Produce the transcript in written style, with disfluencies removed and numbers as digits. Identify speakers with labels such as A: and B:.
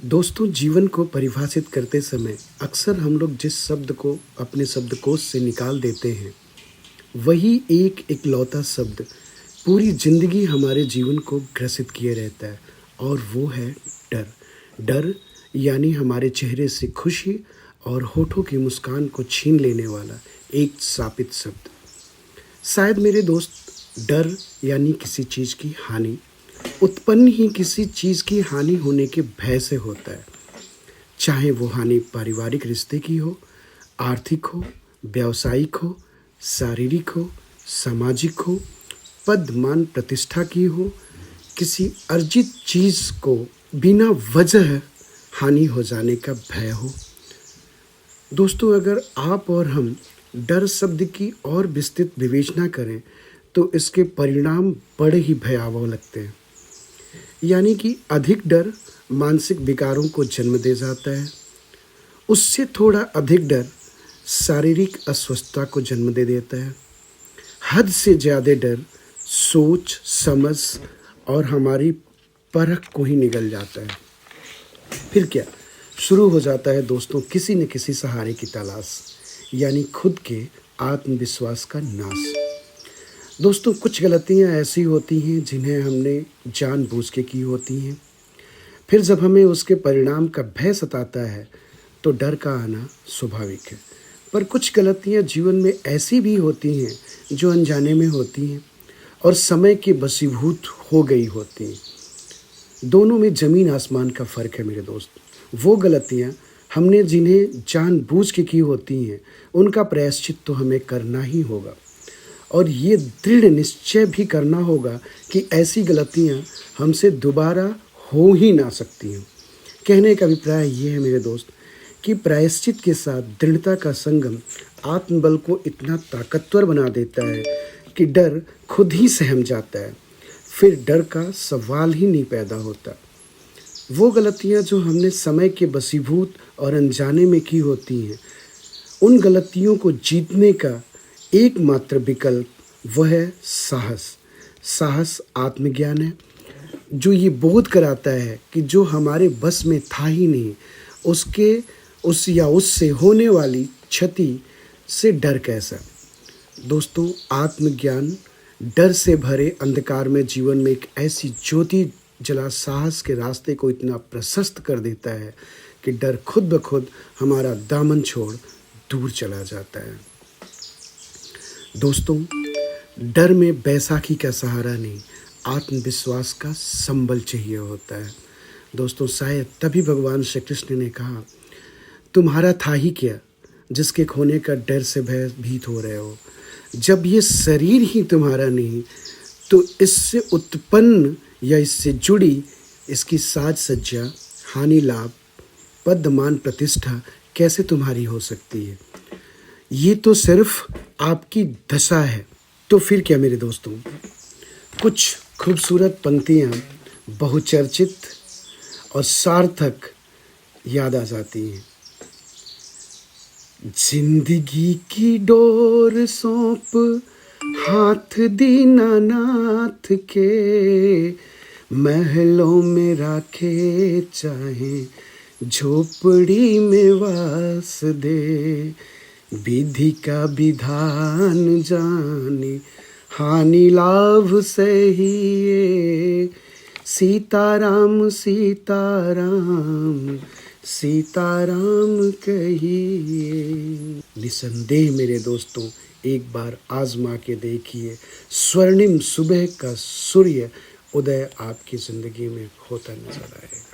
A: दोस्तों, जीवन को परिभाषित करते समय अक्सर हम लोग जिस शब्द को अपने शब्दकोश से निकाल देते हैं, वही एक इकलौता शब्द पूरी ज़िंदगी हमारे जीवन को ग्रसित किए रहता है और वो है डर। डर यानी हमारे चेहरे से खुशी और होठों की मुस्कान को छीन लेने वाला एक शापित शब्द। शायद मेरे दोस्त, डर यानी किसी चीज़ की हानि उत्पन्न ही किसी चीज़ की हानि होने के भय से होता है। चाहे वो हानि पारिवारिक रिश्ते की हो, आर्थिक हो, व्यावसायिक हो, शारीरिक हो, सामाजिक हो, पद मान प्रतिष्ठा की हो, किसी अर्जित चीज़ को बिना वजह हानि हो जाने का भय हो। दोस्तों, अगर आप और हम डर शब्द की और विस्तृत विवेचना करें तो इसके परिणाम बड़े ही भयावह लगते हैं। यानी कि अधिक डर मानसिक विकारों को जन्म दे जाता है, उससे थोड़ा अधिक डर शारीरिक अस्वस्थता को जन्म दे देता है, हद से ज़्यादा डर सोच समझ और हमारी परख को ही निगल जाता है। फिर क्या शुरू हो जाता है दोस्तों, किसी न किसी सहारे की तलाश, यानी खुद के आत्मविश्वास का नाश। दोस्तों, कुछ गलतियां ऐसी होती हैं जिन्हें हमने जानबूझ के की होती हैं। फिर जब हमें उसके परिणाम का भय सताता है तो डर का आना स्वाभाविक है। पर कुछ गलतियां जीवन में ऐसी भी होती हैं जो अनजाने में होती हैं और समय के वशीभूत हो गई होती हैं। दोनों में ज़मीन आसमान का फ़र्क है मेरे दोस्त। वो गलतियां हमने जिन्हें जानबूझ के की होती हैं, उनका प्रायश्चित तो हमें करना ही होगा और ये दृढ़ निश्चय भी करना होगा कि ऐसी गलतियां हमसे दोबारा हो ही ना सकती हैं। कहने का अभिप्राय ये है मेरे दोस्त कि प्रायश्चित के साथ दृढ़ता का संगम आत्मबल को इतना ताकतवर बना देता है कि डर खुद ही सहम जाता है। फिर डर का सवाल ही नहीं पैदा होता। वो गलतियां जो हमने समय के वशीभूत और अनजाने में की होती हैं, उन गलतियों को जीतने का एकमात्र विकल्प वह है साहस। साहस आत्मज्ञान है जो ये बोध कराता है कि जो हमारे बस में था ही नहीं, उससे होने वाली क्षति से डर कैसा। दोस्तों, आत्मज्ञान डर से भरे अंधकार में जीवन में एक ऐसी ज्योति जला साहस के रास्ते को इतना प्रशस्त कर देता है कि डर खुद ब खुद हमारा दामन छोड़ दूर चला जाता है। दोस्तों, डर में बैसाखी का सहारा नहीं, आत्मविश्वास का संबल चाहिए होता है। दोस्तों, शायद तभी भगवान श्री कृष्ण ने कहा, तुम्हारा था ही क्या जिसके खोने का डर से भयभीत हो रहे हो। जब ये शरीर ही तुम्हारा नहीं तो इससे उत्पन्न या इससे जुड़ी इसकी साज सज्जा, हानि लाभ, पद मान प्रतिष्ठा कैसे तुम्हारी हो सकती है। ये तो सिर्फ आपकी दशा है। तो फिर क्या मेरे दोस्तों, कुछ खूबसूरत पंक्तियाँ बहुचर्चित और सार्थक याद आ जाती हैं। जिंदगी की डोर सौंप हाथ दीनानाथ के, महलों में राखे चाहे झोपड़ी में वास दे। विधि का विधान जाने हानि लाभ सही, सीताराम सीताराम सीताराम कहिए। निसंदेह मेरे दोस्तों, एक बार आजमा के देखिए, स्वर्णिम सुबह का सूर्य उदय आपकी ज़िंदगी में होता नजर आएगा।